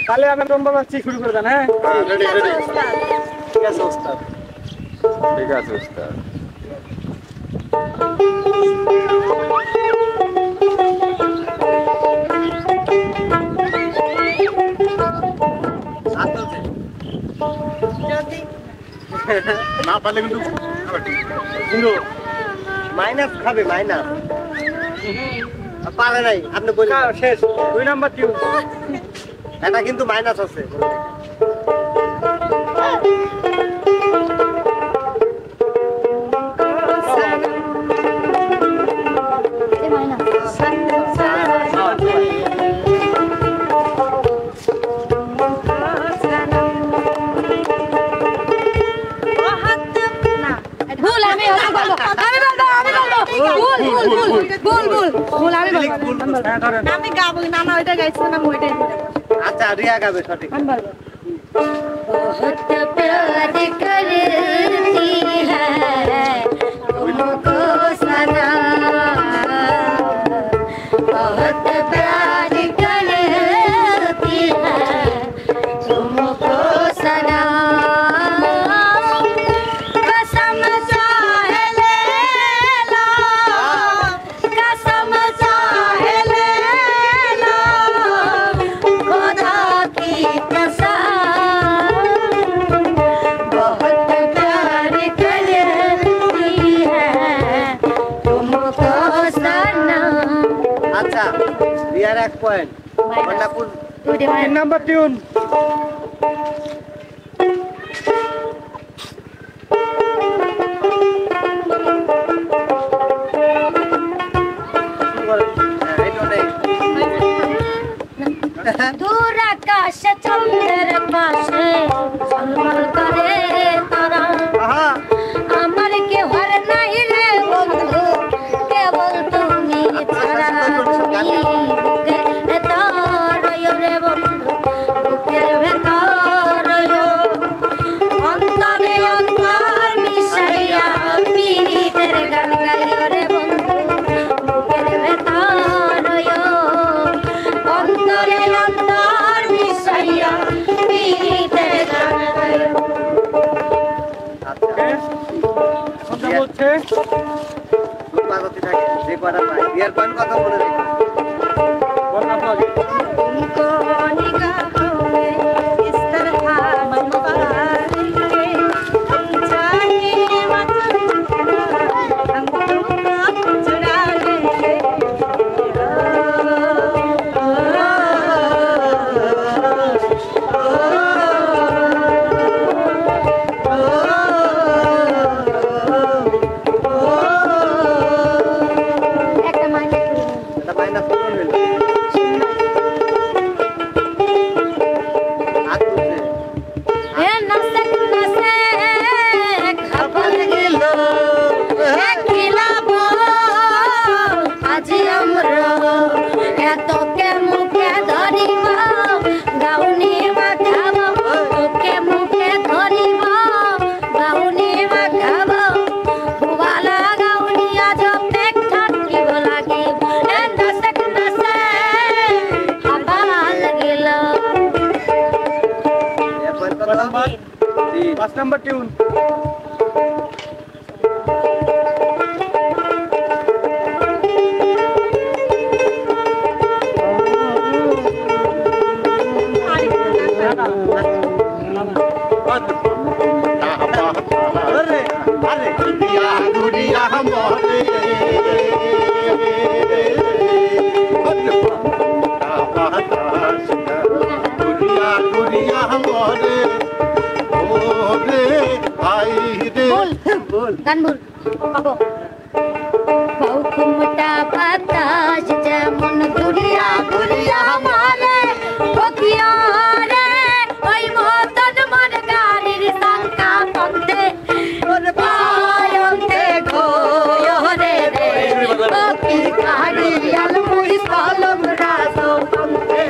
তাহলে আমি নম্বর বাচ্চি শুরু করে দেন। হ্যাঁ রেডি রেডি। ঠিক আছে ওস্তাদ। ঠিক আছে উস্তাদ। না পারলে কিন্তু মাইনাস খাবে মাইনাস পারে নাই আপনি বলেন শেষ 2 নাম্বার টিউন। এটা কিন্তু মাইনাস আছে আমি গাবো না না ওইটা গাইছি না ওইটাই আচ্ছা রিয়া গাবে সঠিক बहुत प्यार करती है तुमको सना बहुत प्यार करती है तुमको सना कसम चाहे ले लो कसम चाहे ले लो खुदा की कसम আচ্ছা রিয়ার 1 পয়েন্ট বন্ডাপুর 3 নাম্বার টিউন। दूर आकाश चंद्र पाशे झलमल करे तारा আমার কে হর নাই রে বন্ধু কেবল তুমি ছাড়া তুমি বুকের ভেতর রে বন্ধু বুকের ভেতর অন্তরে অন্তর মিশাইয়া পীড়িতের গান গাইও রে বন্ধু বুকের ভেতর অন্তরে অন্তর মিশাইয়া পীড়িতের গান গাইও। হচ্ছে উৎপাদতি থাকে যে করা পায় রিয়ার পয়েন্ট কথা বলে রেখো বন্যা পাগে तुमको निगाहों में इस तरह मन पालेंगे हम चाहे मत हम तुमको चुरा लेंगे একটা মাইনাস এটা মাইনাস কত হলো হাত তুলছে এ নাসে নাসে খবর গেল খিলাবো আজ আমরা এত কে মুখে ধরিব গাউনি মাখাবো তোকে মুখে ধরিব গাউনি মাখাবো ভুবালা গাউনি আজ পেট ঠাকিব লাগিব এ নাসে নাসে খবর গেল রিয়ার পয়েন্ট কত 5 নাম্বার টিউন। আরে আরে দুনিয়া দুনিয়া মোরে দুনিয়া দুনিয়া মোরে ওরে ভাই রে बोल गान बोल बाबू बहुकुमटा বাতাস যেমন দুনিয়া দুনিয়া মারে ওকিয়া রে ওই মতন মন গাড়ির সংকা পন্তে ওর পায়ন্তে গোয় রে রে ওকি গাড়ি আলমুই সালম রাসো পন্তে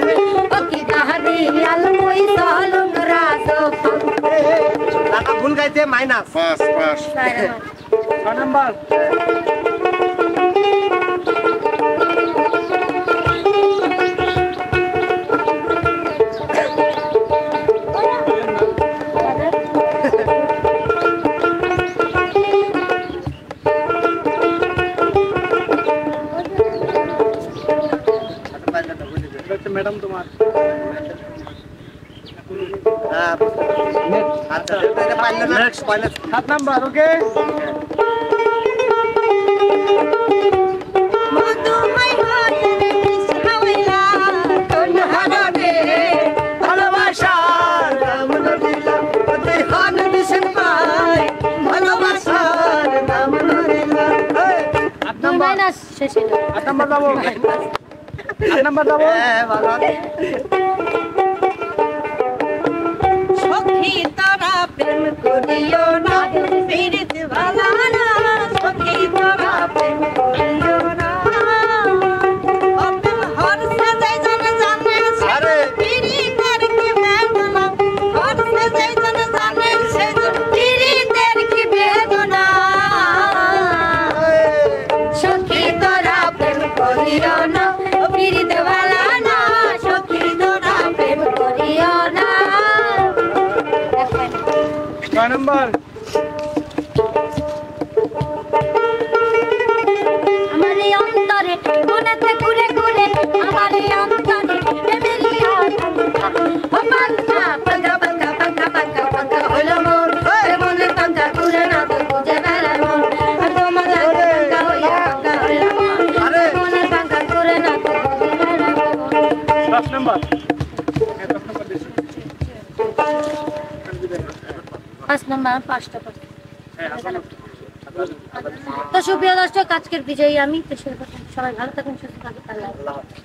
ওকি গাড়ি আলমুই সালম রাসো পন্তে টাকা ভুল গাইছে মাইনাস পাস পাস 6 নাম্বার হ্যাঁ, বুঝতে পারছি। আচ্ছা, এটা পারলো না, পারলো। 7 নাম্বার ওকে মধুময় হয়ে কৃষ্ণ হইলা কোন হারাবে ভালোবাসার নাম লইলাম, তুই হান দিছেন পাই, ভালোবাসার নাম লইলাম। 8 নাম্বার মাইনাস শেষে 8 নাম্বার যাবো 8 নাম্বার যাবো হ্যাঁ, ভালো আছে। সখী তারা প্রেম করিও না পীড়িত ভালা না সখী তারা প্রেম করিও না অপ্রেম হরসে যাই জানে জানে আরে। পীড়িতের কি বেদনা হরসে যাই জানে জানে সে পীড়িতের কি বেদনা সখী তোরা প্রেম করিও না পীড়িত ভালা না সখী তোরা প্রেম করিও না 6 নাম্বার আমার এই অন্তরে মনেতে ঘুরে ঘুরে আমার এই অন্তরে প্রেমেরই আকাঙ্ক্ষা ও পাঙ্খা পাঙ্খা পাঙ্খা পাঙ্খা পাঙ্খা পাঙ্খা হলো মন মনে পাঙ্খা ঘুরে না তো বুঝে বেড়ায় মন আর তোমার লাগে পাঙ্খা হইয়া পাঙ্খা হলো মন মনে পাঙ্খা ঘুরে না তো বুঝে বেড়ায় মন 10 নাম্বার 10 নাম্বার দিছি 5 নম্বর 5টা হ্যাঁ আসলে তো সুপ্রিয় দর্শক আজকের বিজয়ী আমি তো সবাই ভালো থাকুন সুস্থ থাকুন আল্লাহ হাফেজ।